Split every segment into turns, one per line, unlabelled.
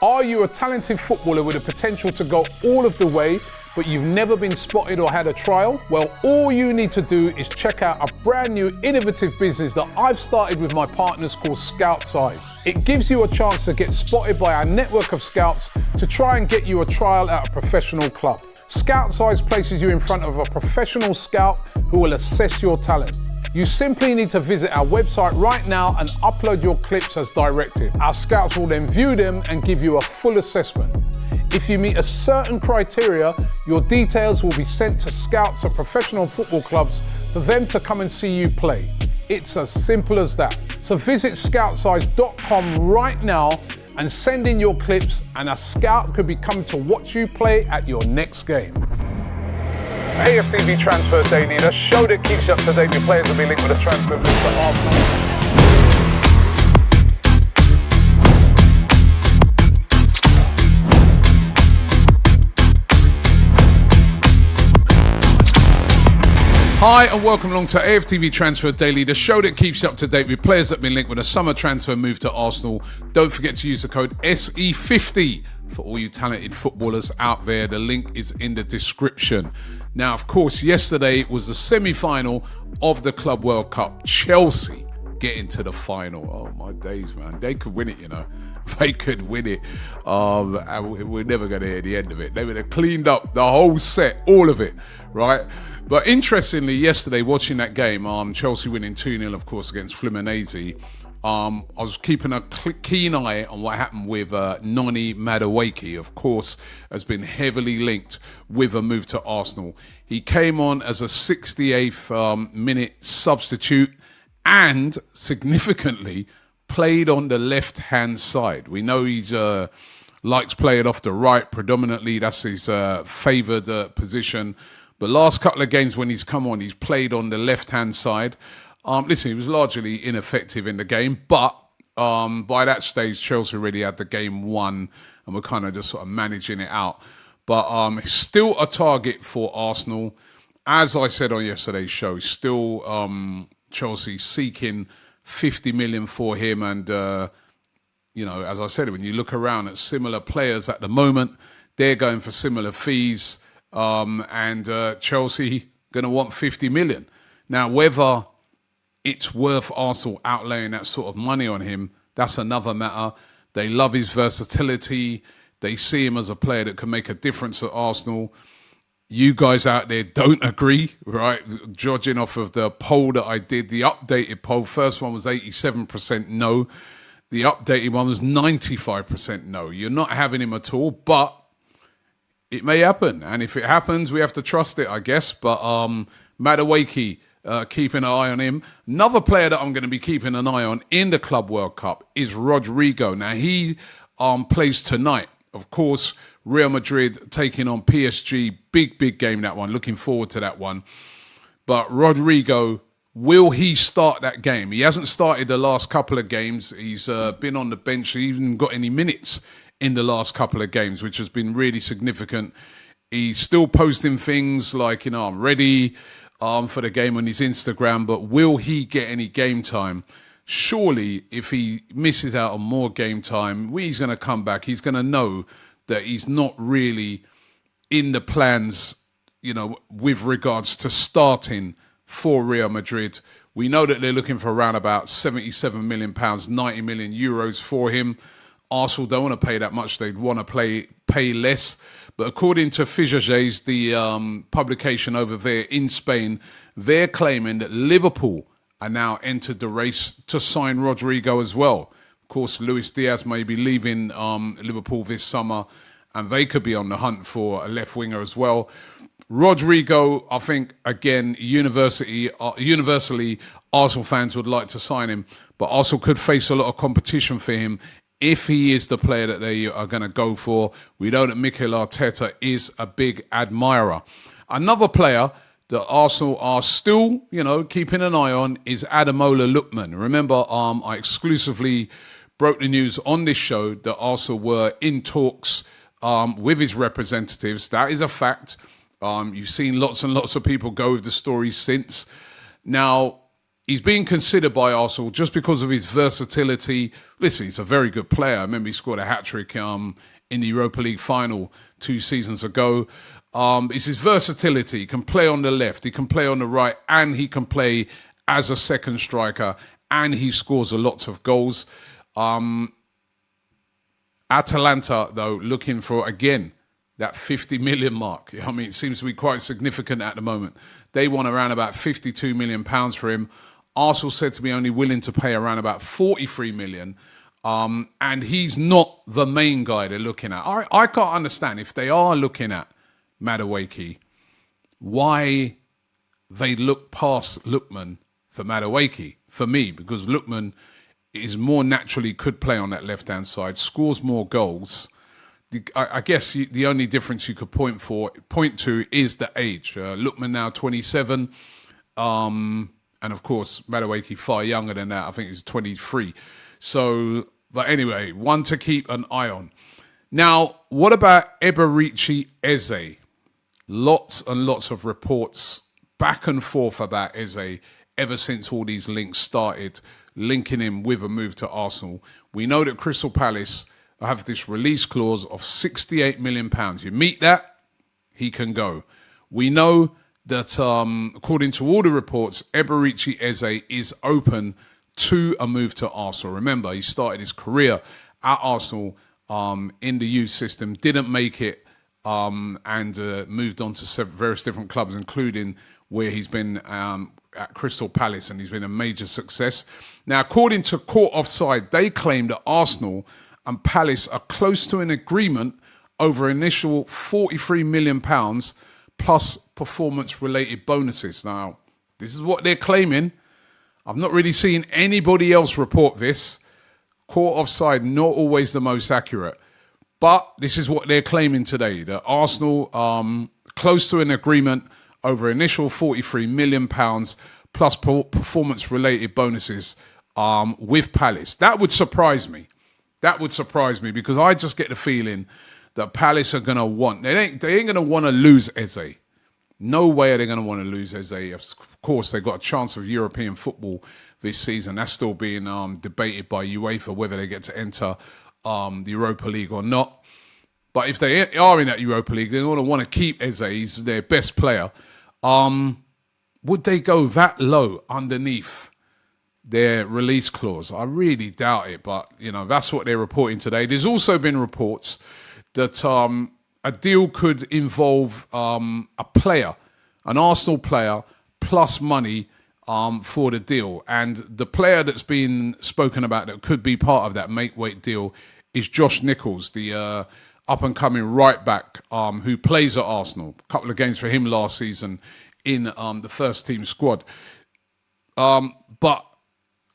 Are you a talented footballer with the potential to go all of the way, but you've never been spotted or had a trial? Well, all you need to do is check out a brand new innovative business that I've started with my partners called Scout Size. It gives you a chance to get spotted by our network of scouts to try and get you a trial at a professional club. Scout Size places you in front of a professional scout who will assess your talent. You simply need to visit our website right now and upload your clips as directed. Our scouts will then view them and give you a full assessment. If you meet a certain criteria, your details will be sent to scouts at professional football clubs for them to come and see you play. It's as simple as that. So visit scoutsize.com right now and send in your clips, and a scout could be coming to watch you play at your next game. AFTV Transfer Daily, the show that keeps you up to date with players that will be linked with a transfer move to Arsenal. Hi and welcome along to AFTV Transfer Daily, the show that keeps you up to date with players that have been linked with a summer transfer move to Arsenal. Don't forget to use the code SE50 for all you talented footballers out there. The link is in the description. Now, of course, yesterday was the semi-final of the Club World Cup. Chelsea getting to the final. Oh, my days, man. They could win it, you know. They could win it. And we're never going to hear the end of it. They would have cleaned up the whole set, all of it, right? But interestingly, yesterday, watching that game, Chelsea winning 2-0, of course, against Fluminense, I was keeping a keen eye on what happened with Noni Madueke. Of course, has been heavily linked with a move to Arsenal. He came on as a 68th minute substitute and, significantly, played on the left-hand side. We know he's likes playing off the right predominantly. That's his favoured position. But last couple of games when he's come on, he's played on the left-hand side. Listen, he was largely ineffective in the game, but by that stage, Chelsea already had the game won, and we're kind of just sort of managing it out. But still a target for Arsenal. As I said on yesterday's show, still Chelsea seeking 50 million for him. And, you know, as I said, when you look around at similar players at the moment, they're going for similar fees. And Chelsea going to want 50 million. Now, whether it's worth Arsenal outlaying that sort of money on him, that's another matter. They love his versatility. They see him as a player that can make a difference at Arsenal. You guys out there don't agree, right? Judging off of the poll that I did, the updated poll, first one was 87% no. The updated one was 95% no. You're not having him at all, but it may happen. And if it happens, we have to trust it, I guess. But Madueke, keeping an eye on him. Another player that I'm going to be keeping an eye on in the Club World Cup is Rodrygo. Now, he plays tonight. Of course, Real Madrid taking on PSG. Big game, that one. Looking forward to that one. But Rodrygo, will he start that game? He hasn't started the last couple of games. He's been on the bench. He even got any minutes in the last couple of games, which has been really significant. He's still posting things like, you know, I'm ready for the game on his Instagram, but will he get any game time? Surely, if he misses out on more game time, he's going to come back. He's going to know that he's not really in the plans, you know, with regards to starting for Real Madrid. We know that they're looking for around about £77 million, 90 million euros for him. Arsenal don't want to pay that much. They'd want to pay less. But according to Figueres, the publication over there in Spain, they're claiming that Liverpool are now entered the race to sign Rodrygo as well. Of course, Luis Diaz may be leaving Liverpool this summer, and they could be on the hunt for a left winger as well. Rodrygo, I think, again, universally, Arsenal fans would like to sign him, but Arsenal could face a lot of competition for him if he is the player that they are going to go for. We know that Mikel Arteta is a big admirer. Another player that Arsenal are still, you know, keeping an eye on is Ademola Lookman. Remember, I exclusively broke the news on this show that Arsenal were in talks with his representatives. That is a fact. You've seen lots and lots of people go with the story since. Now, He's being considered by Arsenal just because of his versatility. Listen, he's a very good player. I remember he scored a hat-trick in the Europa League final 2 seasons ago. It's his versatility. He can play on the left, he can play on the right, and he can play as a second striker, and he scores a lot of goals. Atalanta, though, looking for, again, that 50 million mark. I mean, it seems to be quite significant at the moment. They want around about 52 million pounds for him. Arsenal said to be only willing to pay around about 43 million. And he's not the main guy they're looking at. I can't understand if they are looking at Madueke, why they look past Lookman for Madueke, for me, because Lookman is more naturally could play on that left-hand side, scores more goals. I guess the only difference you could point to is the age. Lookman now 27, and of course Madueke far younger than that. I think he's 23. So, but anyway, one to keep an eye on. Now, what about Eberechi Eze? Lots and lots of reports back and forth about Eze ever since all these links started, linking him with a move to Arsenal. We know that Crystal Palace have this release clause of £68 million. You meet that, he can go. We know that, according to all the reports, Eberechi Eze is open to a move to Arsenal. Remember, he started his career at Arsenal in the youth system, didn't make it, and moved on to various different clubs, including where he's been at Crystal Palace, and he's been a major success. Now, according to Court Offside, they claim that Arsenal and Palace are close to an agreement over initial £43 million plus performance-related bonuses. Now, this is what they're claiming. I've not really seen anybody else report this. Court Offside, not always the most accurate. But this is what they're claiming today, that Arsenal close to an agreement over initial £43 million plus performance-related bonuses with Palace. That would surprise me. That would surprise me, because I just get the feeling that Palace are going to want... They ain't going to want to lose Eze. No way are they going to want to lose Eze. Of course, they've got a chance of European football this season. That's still being debated by UEFA, whether they get to enter the Europa League or not. But if they are in that Europa League, they're going to want to keep Eze. He's their best player. Would they go that low underneath their release clause? I really doubt it, but that's what they're reporting today. There's also been reports that a deal could involve a player, an Arsenal player, plus money for the deal. And the player that's been spoken about that could be part of that make-weight deal is Josh Nichols, the up-and-coming right-back who plays at Arsenal. A couple of games for him last season in the first-team squad. But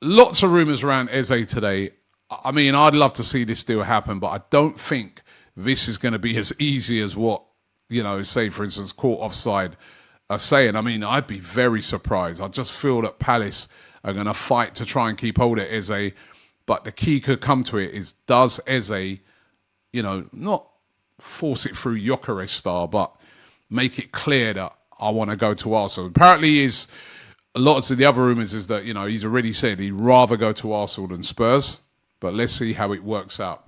lots of rumours around Eze today. I mean, I'd love to see this deal happen, but I don't think this is going to be as easy as what, say, for instance, Court Offside are saying. I mean, I'd be very surprised. I just feel that Palace are going to fight to try and keep hold of Eze. But the key could come to it is, does Eze, not force it through Gyökeres style, but make it clear that I want to go to Arsenal. Apparently, lots of the other rumours is that, he's already said he'd rather go to Arsenal than Spurs. But let's see how it works out.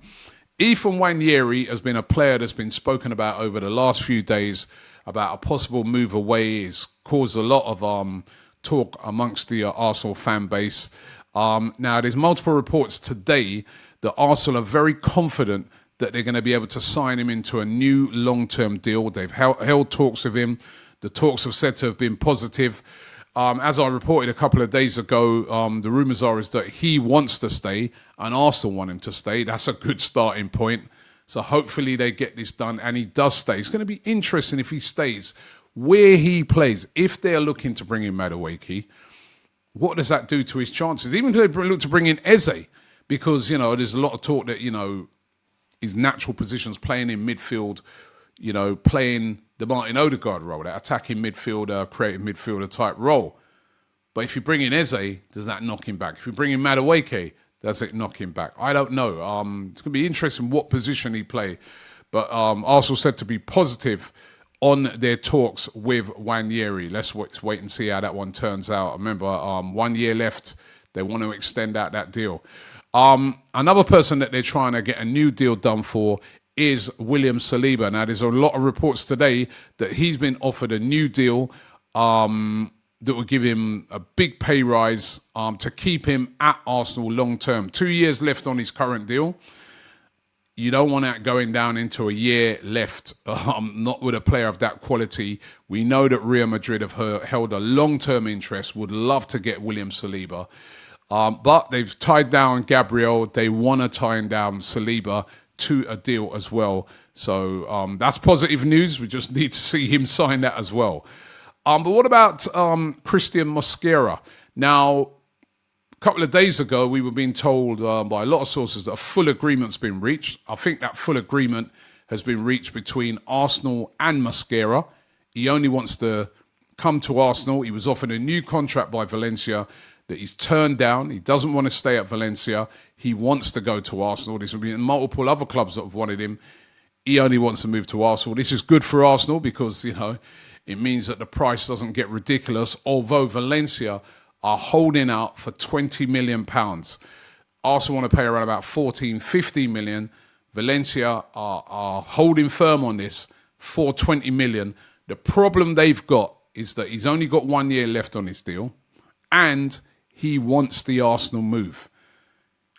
Ethan Nwaneri has been a player that's been spoken about over the last few days about a possible move away. It's caused a lot of talk amongst the Arsenal fan base. Now, there's multiple reports today that Arsenal are very confident that they're going to be able to sign him into a new long-term deal. They've held talks with him. The talks have said to have been positive. As I reported a couple of days ago, the rumours is that he wants to stay and Arsenal want him to stay. That's a good starting point. So hopefully they get this done and he does stay. It's going to be interesting if he stays, where he plays. If they're looking to bring in Madueke, what does that do to his chances? Even if they look to bring in Eze, because, there's a lot of talk that, his natural positions playing in midfield, playing the Martin Odegaard role, that attacking midfielder, creative midfielder type role. But if you bring in Eze, does that knock him back? If you bring in Madueke, does it knock him back? I don't know. It's going to be interesting what position he play. But Arsenal said to be positive on their talks with Nwaneri. Let's wait and see how that one turns out. Remember, 1 year left. They want to extend out that deal. Another person that they're trying to get a new deal done for is William Saliba. Now, there's a lot of reports today that he's been offered a new deal that will give him a big pay rise to keep him at Arsenal long term. 2 years left on his current deal. You don't want that going down into a year left, not with a player of that quality. We know that Real Madrid have held a long-term interest, would love to get William Saliba. But they've tied down Gabriel. They want to tie down Saliba to a deal as well. So that's positive news. We just need to see him sign that as well. But what about Cristhian Mosquera? Now, a couple of days ago, we were being told by a lot of sources that a full agreement's been reached. I think that full agreement has been reached between Arsenal and Mosquera. He only wants to come to Arsenal. He was offered a new contract by Valencia that he's turned down. He doesn't want to stay at Valencia. He wants to go to Arsenal. There's been multiple other clubs that have wanted him. He only wants to move to Arsenal. This is good for Arsenal because, it means that the price doesn't get ridiculous, although Valencia are holding out for £20 million. Arsenal want to pay around about 14, 15 million. Valencia are holding firm on this for 20 million. The problem they've got is that he's only got 1 year left on his deal and he wants the Arsenal move.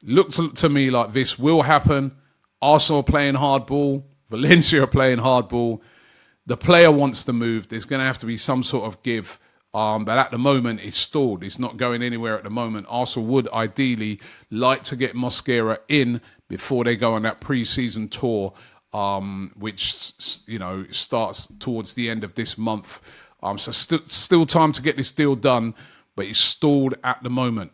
Looks to me like this will happen. Arsenal are playing hardball. Valencia are playing hardball. The player wants to move. There's going to have to be some sort of give. But at the moment, it's stalled. It's not going anywhere at the moment. Arsenal would ideally like to get Mosquera in before they go on that pre-season tour, which, starts towards the end of this month. So still time to get this deal done, but it's stalled at the moment.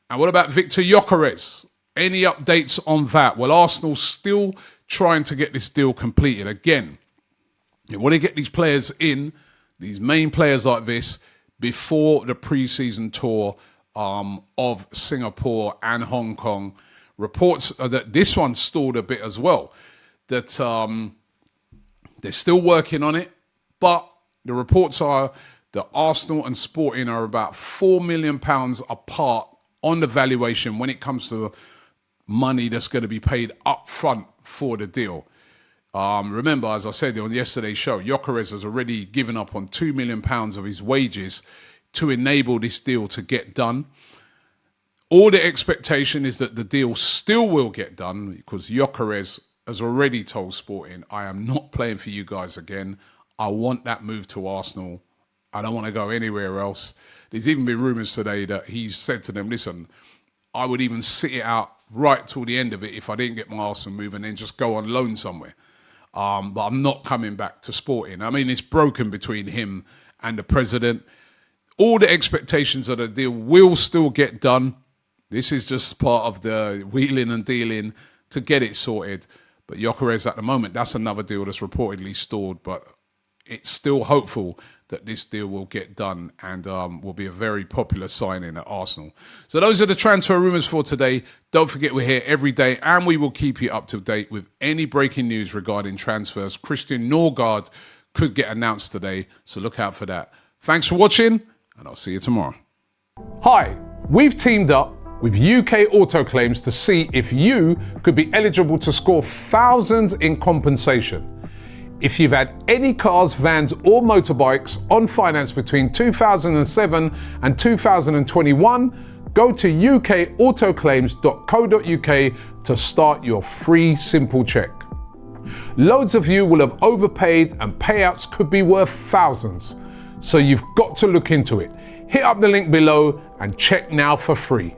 And what about Viktor Gyökeres? Any updates on that? Well, Arsenal's still trying to get this deal completed. Again, you want to get these players in, these main players like this, before the pre-season tour of Singapore and Hong Kong. Reports are that this one stalled a bit as well, that they're still working on it, but the reports are that Arsenal and Sporting are about £4 million apart on the valuation when it comes to money that's going to be paid up front for the deal. Remember, as I said on yesterday's show, Gyökeres has already given up on £2 million of his wages to enable this deal to get done. All the expectation is that the deal still will get done because Gyökeres has already told Sporting, I am not playing for you guys again. I want that move to Arsenal. I don't want to go anywhere else. There's even been rumours today that he's said to them, listen, I would even sit it out right till the end of it if I didn't get my Arsenal move and then just go on loan somewhere. But I'm not coming back to Sporting. I mean, it's broken between him and the president. All the expectations of the deal will still get done. This is just part of the wheeling and dealing to get it sorted. But Gyökeres at the moment, that's another deal that's reportedly stalled. But it's still hopeful that this deal will get done and will be a very popular signing at Arsenal. So those are the transfer rumours for today. Don't forget we're here every day and we will keep you up to date with any breaking news regarding transfers. Cristhian Mosquera could get announced today, so look out for that. Thanks for watching and I'll see you tomorrow. Hi, we've teamed up with UK Auto Claims to see if you could be eligible to score thousands in compensation. If you've had any cars, vans or motorbikes on finance between 2007 and 2021, go to ukautoclaims.co.uk to start your free simple check. Loads of you will have overpaid and payouts could be worth thousands, so you've got to look into it. Hit up the link below and check now for free.